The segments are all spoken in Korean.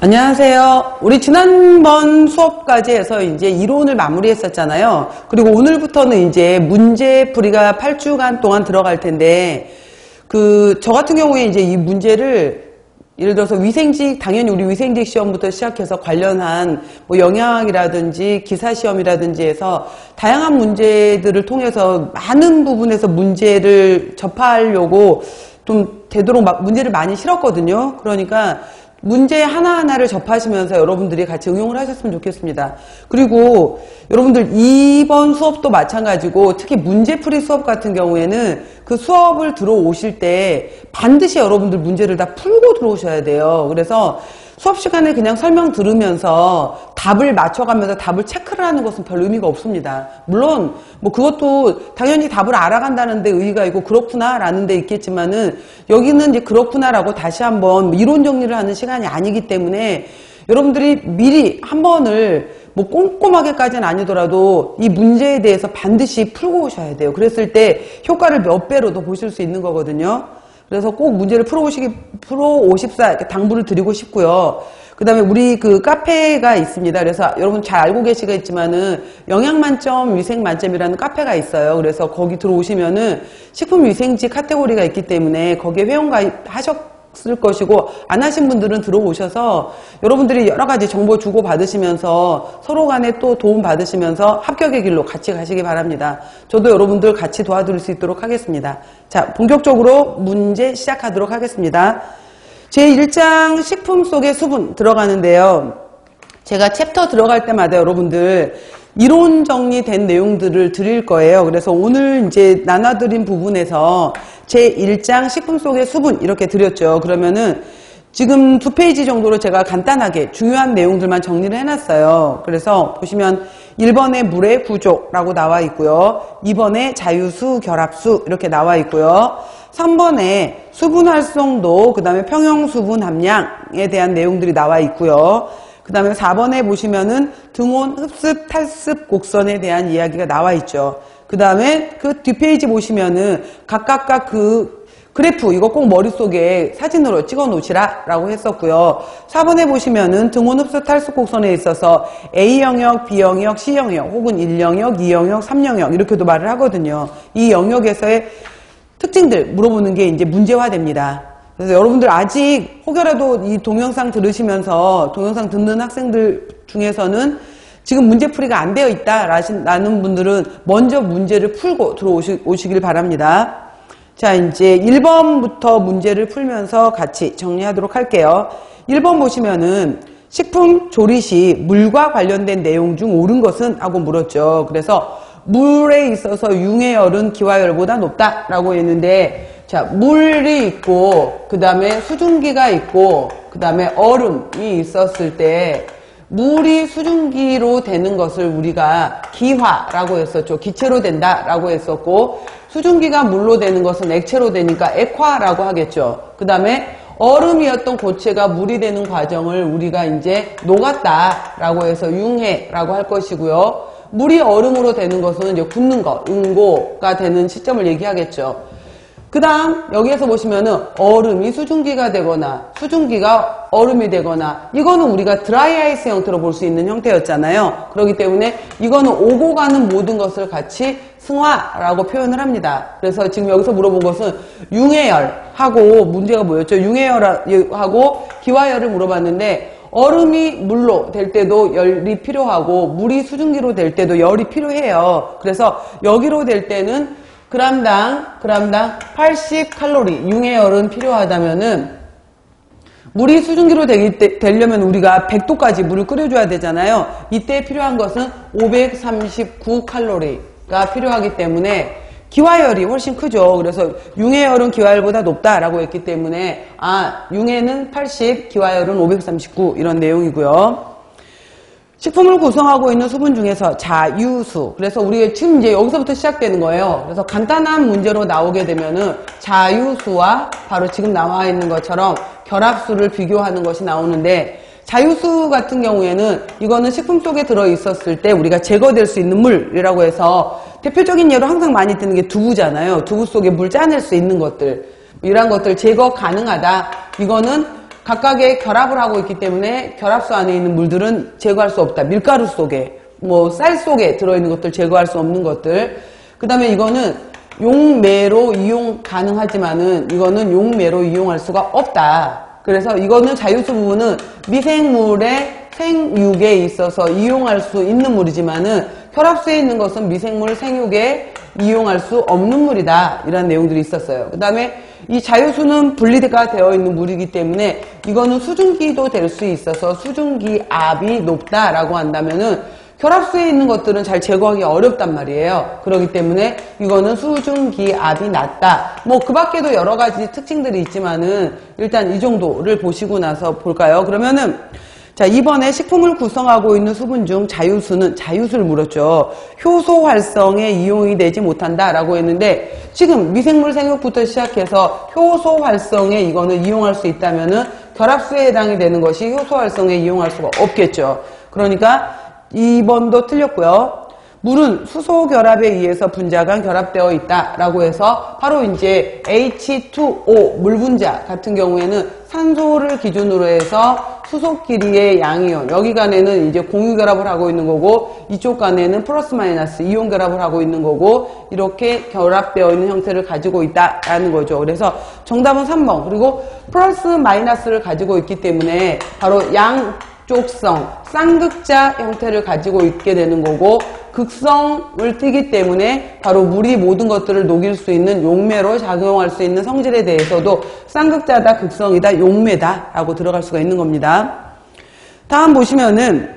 안녕하세요. 우리 지난번 수업까지 해서 이제 이론을 마무리했었잖아요. 그리고 오늘부터는 이제 문제풀이가 8주간 동안 들어갈 텐데, 저 같은 경우에 이제 이 문제를 예를 들어서 위생직, 당연히 우리 위생직 시험부터 시작해서 관련한 뭐 영양학이라든지 기사시험이라든지 해서 다양한 문제들을 통해서 많은 부분에서 문제를 접하려고 좀 되도록 문제를 많이 실었거든요. 그러니까 문제 하나하나를 접하시면서 여러분들이 같이 응용을 하셨으면 좋겠습니다. 그리고 여러분들 이번 수업도 마찬가지고 특히 문제풀이 수업 같은 경우에는 그 수업을 들어오실 때 반드시 여러분들 문제를 다 풀고 들어오셔야 돼요. 그래서 수업 시간에 그냥 설명 들으면서 답을 맞춰가면서 답을 체크를 하는 것은 별 의미가 없습니다. 물론 뭐 그것도 당연히 답을 알아간다는 데 의의가 있고 그렇구나 라는 데 있겠지만은 여기는 이제 그렇구나라고 다시 한번 이론 정리를 하는 시간이 아니기 때문에 여러분들이 미리 한 번을 뭐 꼼꼼하게까지는 아니더라도 이 문제에 대해서 반드시 풀고 오셔야 돼요. 그랬을 때 효과를 몇 배로 더 보실 수 있는 거거든요. 그래서 꼭 문제를 풀어오십사 이렇게 당부를 드리고 싶고요. 그 다음에 우리 그 카페가 있습니다. 그래서 여러분 잘 알고 계시겠지만은 영양만점, 위생만점이라는 카페가 있어요. 그래서 거기 들어오시면은 식품위생지 카테고리가 있기 때문에 거기에 회원가입 하셨을 것이고 안 하신 분들은 들어오셔서 여러분들이 여러 가지 정보 주고 받으시면서 서로 간에 또 도움 받으시면서 합격의 길로 같이 가시기 바랍니다. 저도 여러분들 같이 도와드릴 수 있도록 하겠습니다. 자, 본격적으로 문제 시작하도록 하겠습니다. 제1장 식품 속의 수분 들어가는데요. 제가 챕터 들어갈 때마다 여러분들 이론 정리된 내용들을 드릴 거예요. 그래서 오늘 이제 나눠드린 부분에서 제1장 식품 속의 수분 이렇게 드렸죠. 그러면은 지금 2페이지 정도로 제가 간단하게 중요한 내용들만 정리를 해놨어요. 그래서 보시면 1번에 물의 구조라고 나와 있고요. 2번에 자유수, 결합수 이렇게 나와 있고요. 3번에 수분 활성도, 그 다음에 평형수분 함량에 대한 내용들이 나와 있고요. 그 다음에 4번에 보시면은 등온, 흡습, 탈습, 곡선에 대한 이야기가 나와 있죠. 그 다음에 그 뒷페이지 보시면은 각각 그 그래프 이거 꼭 머릿속에 사진으로 찍어 놓으시라 라고 했었고요. 4번에 보시면은 등온, 흡습, 탈습, 곡선에 있어서 A 영역, B 영역, C 영역 혹은 1영역, 2영역, 3영역 이렇게도 말을 하거든요. 이 영역에서의 특징들 물어보는 게 이제 문제화됩니다. 그래서 여러분들 아직 혹여라도 이 동영상 들으시면서 동영상 듣는 학생들 중에서는 지금 문제풀이가 안 되어 있다라는 분들은 먼저 문제를 풀고 들어오시길 바랍니다. 자, 이제 1번부터 문제를 풀면서 같이 정리하도록 할게요. 1번 보시면은 식품 조리 시 물과 관련된 내용 중 옳은 것은? 하고 물었죠. 그래서 물에 있어서 융해열은 기화열보다 높다라고 했는데, 자, 물이 있고 그 다음에 수증기가 있고 그 다음에 얼음이 있었을 때 물이 수증기로 되는 것을 우리가 기화라고 했었죠. 기체로 된다라고 했었고, 수증기가 물로 되는 것은 액체로 되니까 액화라고 하겠죠. 그 다음에 얼음이었던 고체가 물이 되는 과정을 우리가 이제 녹았다라고 해서 융해라고 할 것이고요. 물이 얼음으로 되는 것은 이제 굳는 것, 응고가 되는 시점을 얘기하겠죠. 그 다음 여기에서 보시면은 얼음이 수증기가 되거나 수증기가 얼음이 되거나 이거는 우리가 드라이 아이스 형태로 볼 수 있는 형태였잖아요. 그렇기 때문에 이거는 오고 가는 모든 것을 같이 승화라고 표현을 합니다. 그래서 지금 여기서 물어본 것은 융해열하고 문제가 뭐였죠? 융해열하고 기화열을 물어봤는데 얼음이 물로 될 때도 열이 필요하고 물이 수증기로 될 때도 열이 필요해요. 그래서 여기로 될 때는 그람당 80칼로리 융해열은 필요하다면은 물이 수증기로 되려면 우리가 100도까지 물을 끓여줘야 되잖아요. 이때 필요한 것은 539칼로리가 필요하기 때문에 기화열이 훨씬 크죠. 그래서 융해열은 기화열보다 높다라고 했기 때문에 융해는 80, 기화열은 539 이런 내용이고요. 식품을 구성하고 있는 수분 중에서 자유수. 그래서 우리가 지금 이제 여기서부터 시작되는 거예요. 그래서 간단한 문제로 나오게 되면은 자유수와 바로 지금 나와 있는 것처럼 결합수를 비교하는 것이 나오는데, 자유수 같은 경우에는 이거는 식품 속에 들어 있었을 때 우리가 제거될 수 있는 물이라고 해서 대표적인 예로 항상 많이 뜨는 게 두부잖아요. 두부 속에 물 짜낼 수 있는 것들, 이런 것들 제거 가능하다. 이거는 각각의 결합을 하고 있기 때문에 결합수 안에 있는 물들은 제거할 수 없다. 밀가루 속에, 뭐 쌀 속에 들어있는 것들 제거할 수 없는 것들. 그 다음에 이거는 용매로 이용 가능하지만은 이거는 용매로 이용할 수가 없다. 그래서 이거는 자유수 부분은 미생물의 생육에 있어서 이용할 수 있는 물이지만은 결합수에 있는 것은 미생물 생육에 이용할 수 없는 물이다. 이런 내용들이 있었어요. 그 다음에 이 자유수는 분리가 되어 있는 물이기 때문에 이거는 수증기도 될 수 있어서 수증기압이 높다라고 한다면은 결합수에 있는 것들은 잘 제거하기 어렵단 말이에요. 그렇기 때문에 이거는 수증기압이 낮다. 뭐 그 밖에도 여러 가지 특징들이 있지만은 일단 이 정도를 보시고 나서 볼까요? 그러면은 자, 이번에 식품을 구성하고 있는 수분 중 자유수는, 자유수를 물었죠. 효소 활성에 이용이 되지 못한다라고 했는데 지금 미생물 생육부터 시작해서 효소 활성에 이거는 이용할 수 있다면은 결합수에 해당이 되는 것이 효소 활성에 이용할 수가 없겠죠. 그러니까 2번도 틀렸고요. 물은 수소 결합에 의해서 분자가 결합되어 있다라고 해서 바로 이제 H2O 물 분자 같은 경우에는 산소를 기준으로 해서 수소끼리의 양이온 여기 간에는 이제 공유 결합을 하고 있는 거고 이쪽 간에는 플러스 마이너스 이온 결합을 하고 있는 거고 이렇게 결합되어 있는 형태를 가지고 있다라는 거죠. 그래서 정답은 3번. 그리고 플러스 마이너스를 가지고 있기 때문에 바로 양쪽성 쌍극자 형태를 가지고 있게 되는 거고 극성을 띠기 때문에 바로 물이 모든 것들을 녹일 수 있는 용매로 작용할 수 있는 성질에 대해서도 쌍극자다, 극성이다, 용매다 라고 들어갈 수가 있는 겁니다. 다음 보시면은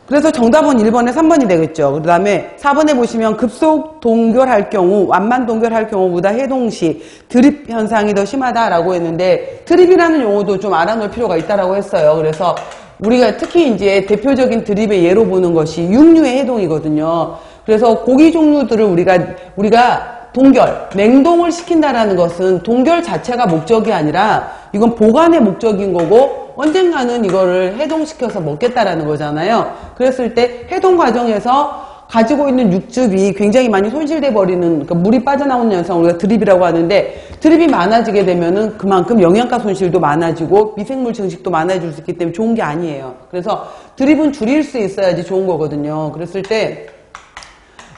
그래서 정답은 1번에 3번이 되겠죠. 그 다음에 4번에 보시면 급속 동결할 경우, 완만 동결할 경우보다 해동시 드립 현상이 더 심하다라고 했는데 드립이라는 용어도 좀 알아놓을 필요가 있다라고 했어요. 그래서 우리가 특히 이제 대표적인 드립의 예로 보는 것이 육류의 해동이거든요. 그래서 고기 종류들을 우리가 동결, 냉동을 시킨다라는 것은 동결 자체가 목적이 아니라 이건 보관의 목적인 거고 언젠가는 이거를 해동시켜서 먹겠다라는 거잖아요. 그랬을 때 해동 과정에서 가지고 있는 육즙이 굉장히 많이 손실돼 버리는 그러니까 물이 빠져나오는 현상을 우리가 드립이라고 하는데 드립이 많아지게 되면은 그만큼 영양가 손실도 많아지고 미생물 증식도 많아질 수 있기 때문에 좋은 게 아니에요. 그래서 드립은 줄일 수 있어야지 좋은 거거든요. 그랬을 때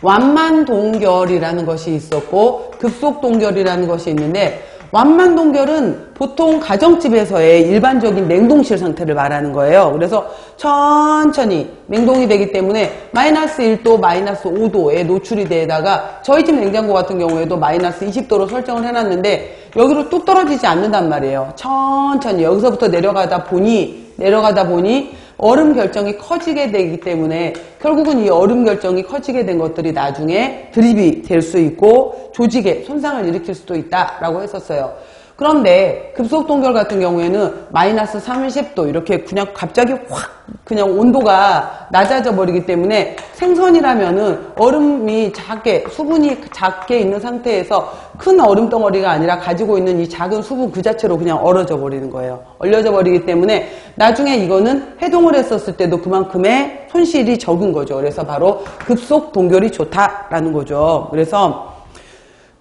완만 동결이라는 것이 있었고 급속 동결이라는 것이 있는데 완만 동결은 보통 가정집에서의 일반적인 냉동실 상태를 말하는 거예요. 그래서 천천히 냉동이 되기 때문에 마이너스 1도, 마이너스 5도에 노출이 되다가 저희 집 냉장고 같은 경우에도 마이너스 20도로 설정을 해놨는데 여기로 뚝 떨어지지 않는단 말이에요. 천천히 여기서부터 내려가다 보니 얼음 결정이 커지게 되기 때문에 결국은 이 얼음 결정이 커지게 된 것들이 나중에 드립이 될 수 있고 조직에 손상을 일으킬 수도 있다라고 했었어요. 그런데 급속 동결 같은 경우에는 마이너스 30도 이렇게 그냥 갑자기 확 그냥 온도가 낮아져 버리기 때문에 생선이라면은 얼음이 작게 수분이 작게 있는 상태에서 큰 얼음 덩어리가 아니라 가지고 있는 이 작은 수분 그 자체로 그냥 얼어져 버리는 거예요. 얼려져 버리기 때문에 나중에 이거는 해동을 했었을 때도 그만큼의 손실이 적은 거죠. 그래서 바로 급속 동결이 좋다라는 거죠. 그래서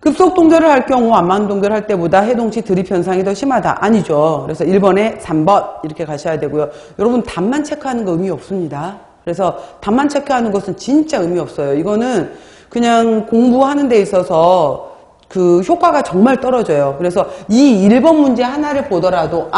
급속 동결을 할 경우 완만 동결할 때보다 해동시 드립 현상이 더 심하다. 아니죠. 그래서 1번에 3번 이렇게 가셔야 되고요. 여러분 답만 체크하는 거 의미 없습니다. 그래서 답만 체크하는 것은 진짜 의미 없어요. 이거는 그냥 공부하는 데 있어서 그 효과가 정말 떨어져요. 그래서 이 1번 문제 하나를 보더라도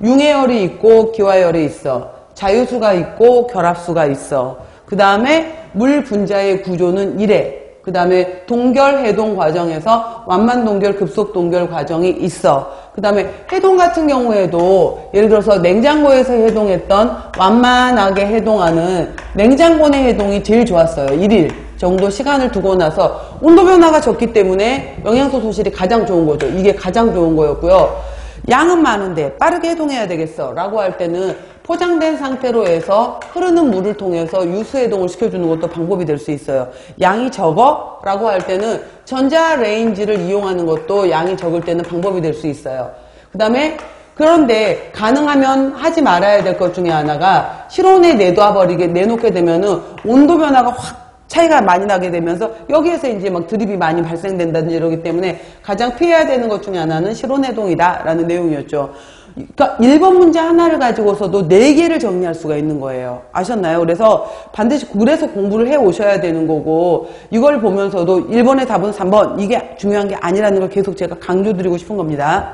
융해열이 있고 기화열이 있어. 자유수가 있고 결합수가 있어. 그 다음에 물 분자의 구조는 이래. 그 다음에 동결 해동 과정에서 완만 동결 급속 동결 과정이 있어. 그 다음에 해동 같은 경우에도 예를 들어서 냉장고에서 해동했던 완만하게 해동하는 냉장고 내 해동이 제일 좋았어요. 1일 정도 시간을 두고 나서 온도 변화가 적기 때문에 영양소 소실이 가장 좋은 거죠. 이게 가장 좋은 거였고요. 양은 많은데 빠르게 해동해야 되겠어 라고 할 때는 포장된 상태로 해서 흐르는 물을 통해서 유수해동을 시켜주는 것도 방법이 될 수 있어요. 양이 적어? 라고 할 때는 전자레인지를 이용하는 것도 양이 적을 때는 방법이 될 수 있어요. 그 다음에 그런데 가능하면 하지 말아야 될 것 중에 하나가 실온에 내놓게 되면은 온도 변화가 확 차이가 많이 나게 되면서 여기에서 이제 막 드립이 많이 발생된다든지 이러기 때문에 가장 피해야 되는 것 중에 하나는 실온해동이다 라는 내용이었죠. 그러니까 1번 문제 하나를 가지고서도 4개를 정리할 수가 있는 거예요. 아셨나요? 그래서 반드시 그래서 공부를 해 오셔야 되는 거고, 이걸 보면서도 1번의 답은 3번, 이게 중요한 게 아니라는 걸 계속 제가 강조드리고 싶은 겁니다.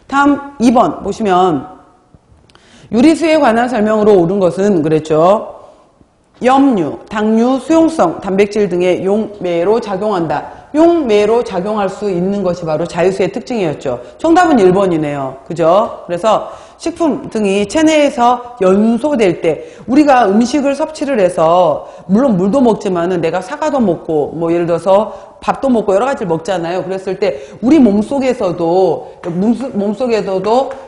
다음 2번 보시면 유리수에 관한 설명으로 옳은 것은 그랬죠. 염류, 당류, 수용성, 단백질 등의 용매로 작용한다. 용매로 작용할 수 있는 것이 바로 자유수의 특징이었죠. 정답은 1번이네요. 그죠? 그래서 식품 등이 체내에서 연소될 때 우리가 음식을 섭취를 해서 물론 물도 먹지만은 내가 사과도 먹고 뭐 예를 들어서 밥도 먹고 여러 가지를 먹잖아요. 그랬을 때 우리 몸속에서도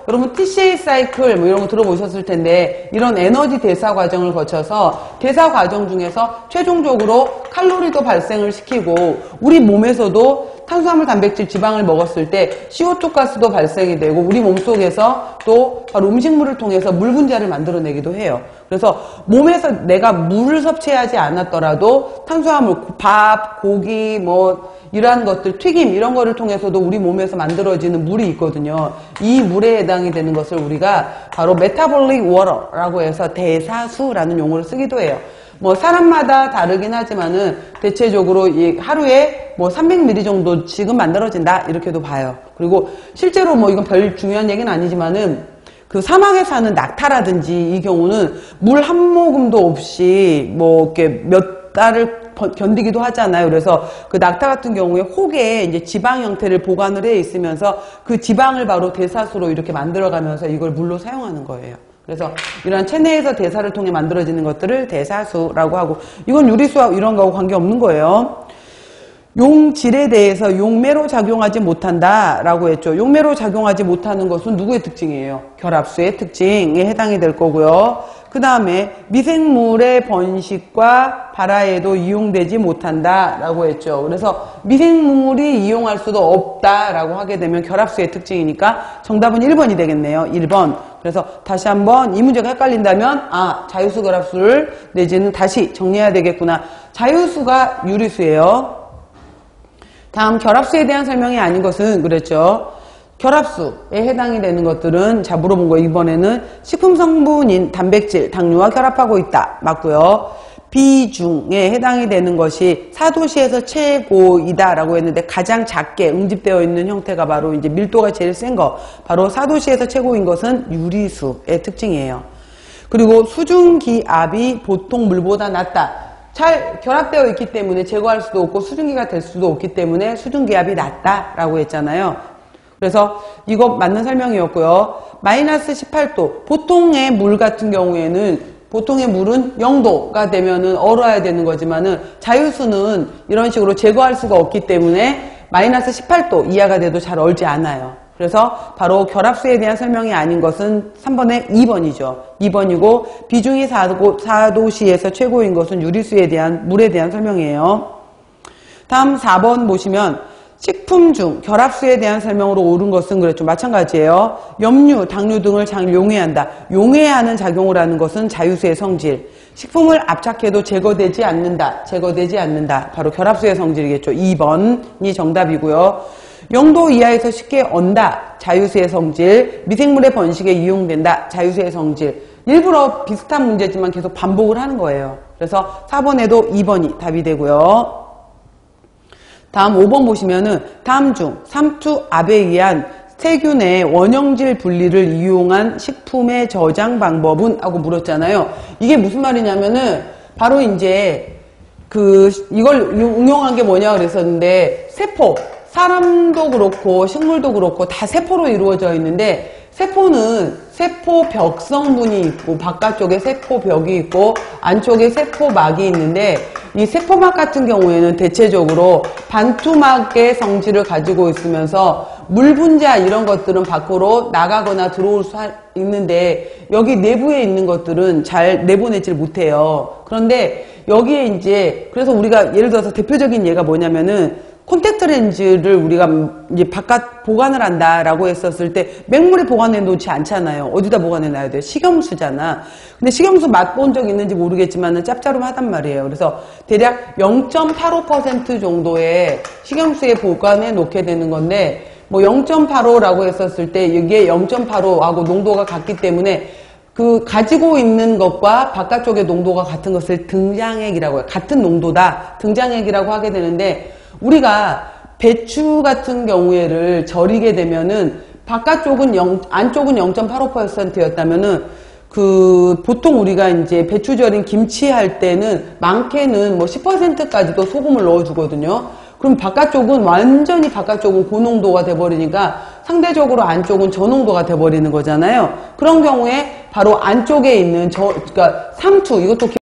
여러분 TCA 사이클 뭐 이런 거 들어보셨을 텐데 이런 에너지 대사 과정을 거쳐서 대사 과정 중에서 최종적으로 칼로리도 발생을 시키고 우리 몸에서도 탄수화물, 단백질, 지방을 먹었을 때 CO2 가스도 발생이 되고 우리 몸속에서 또 바로 음식물을 통해서 물 분자를 만들어내기도 해요. 그래서 몸에서 내가 물을 섭취하지 않았더라도 탄수화물, 밥, 고기, 뭐 이러한 것들, 튀김 이런 거를 통해서도 우리 몸에서 만들어지는 물이 있거든요. 이 물에 해당이 되는 것을 우리가 바로 메타볼릭 워터라고 해서 대사수라는 용어를 쓰기도 해요. 뭐 사람마다 다르긴 하지만은 대체적으로 이 하루에 뭐 300ml 정도 지금 만들어진다 이렇게도 봐요. 그리고 실제로 뭐 이건 별 중요한 얘기는 아니지만은 그 사막에 사는 낙타라든지 이 경우는 물 한 모금도 없이 뭐 이렇게 몇 달을 견디기도 하잖아요. 그래서 그 낙타 같은 경우에 혹에 이제 지방 형태를 보관을 해 있으면서 그 지방을 바로 대사수로 이렇게 만들어가면서 이걸 물로 사용하는 거예요. 그래서 이러한 체내에서 대사를 통해 만들어지는 것들을 대사수라고 하고 이건 유리수와 이런 거하고 관계없는 거예요. 용질에 대해서 용매로 작용하지 못한다 라고 했죠. 용매로 작용하지 못하는 것은 누구의 특징이에요? 결합수의 특징에 해당이 될 거고요. 그 다음에 미생물의 번식과 발화에도 이용되지 못한다 라고 했죠. 그래서 미생물이 이용할 수도 없다 라고 하게 되면 결합수의 특징이니까 정답은 1번이 되겠네요. 1번. 그래서 다시 한번 이 문제가 헷갈린다면 자유수 결합수를 내지는 다시 정리해야 되겠구나. 자유수가 유리수예요. 다음 결합수에 대한 설명이 아닌 것은 그랬죠. 결합수에 해당이 되는 것들은 자 물어본 거 이번에는 식품 성분인 단백질, 당류와 결합하고 있다. 맞고요. 비중에 해당이 되는 것이 4도시에서 최고이다 라고 했는데 가장 작게 응집되어 있는 형태가 바로 이제 밀도가 제일 센 거 바로 4도시에서 최고인 것은 유리수의 특징이에요. 그리고 수증기압이 보통 물보다 낮다. 잘 결합되어 있기 때문에 제거할 수도 없고 수증기가 될 수도 없기 때문에 수증기압이 낮다라고 했잖아요. 그래서 이거 맞는 설명이었고요. 마이너스 18도. 보통의 물 같은 경우에는 보통의 물은 0도가 되면은 얼어야 되는 거지만은 자유수는 이런 식으로 제거할 수가 없기 때문에 마이너스 18도 이하가 돼도 잘 얼지 않아요. 그래서 바로 결합수에 대한 설명이 아닌 것은 3번의 2번이죠. 2번이고 비중이 4도시에서 최고인 것은 유리수에 대한 물에 대한 설명이에요. 다음 4번 보시면 식품 중 결합수에 대한 설명으로 옳은 것은 그랬죠. 마찬가지예요. 염류, 당류 등을 잘 용해한다. 용해하는 작용을 하는 것은 자유수의 성질. 식품을 압착해도 제거되지 않는다. 제거되지 않는다. 바로 결합수의 성질이겠죠. 2번이 정답이고요. 0도 이하에서 쉽게 언다. 자유수의 성질. 미생물의 번식에 이용된다. 자유수의 성질. 일부러 비슷한 문제지만 계속 반복을 하는 거예요. 그래서 4번에도 2번이 답이 되고요. 다음 5번 보시면은 다음 중 삼투압에 의한 세균의 원형질 분리를 이용한 식품의 저장 방법은? 하고 물었잖아요. 이게 무슨 말이냐면은 바로 이제 이걸 응용한 게 뭐냐 그랬었는데 세포. 사람도 그렇고 식물도 그렇고 다 세포로 이루어져 있는데 세포는 세포벽 성분이 있고 바깥쪽에 세포벽이 있고 안쪽에 세포막이 있는데 이 세포막 같은 경우에는 대체적으로 반투막의 성질을 가지고 있으면서 물 분자 이런 것들은 밖으로 나가거나 들어올 수 있는데 여기 내부에 있는 것들은 잘 내보내질 못해요. 그런데 여기에 이제 그래서 우리가 예를 들어서 대표적인 예가 뭐냐면은 콘택트 렌즈를 우리가 이제 바깥 보관을 한다라고 했었을 때 맹물에 보관해 놓지 않잖아요. 어디다 보관해 놔야 돼요? 식염수잖아. 근데 식염수 맛본 적 있는지 모르겠지만은 짭짤하단 말이에요. 그래서 대략 0.85% 정도의 식염수에 보관해 놓게 되는 건데 뭐 0.85라고 했었을 때 이게 0.85하고 농도가 같기 때문에 그 가지고 있는 것과 바깥쪽의 농도가 같은 것을 등장액이라고 해요. 같은 농도다. 등장액이라고 하게 되는데 우리가 배추 같은 경우에를 절이게 되면은 바깥쪽은 안쪽은 0.85%였다면은 그 보통 우리가 이제 배추 절인 김치 할 때는 많게는 뭐 10%까지도 소금을 넣어 주거든요. 그럼 바깥쪽은 완전히 바깥쪽은 고농도가 돼버리니까 상대적으로 안쪽은 저농도가 돼버리는 거잖아요. 그런 경우에 바로 안쪽에 있는 그러니까 상추 이것도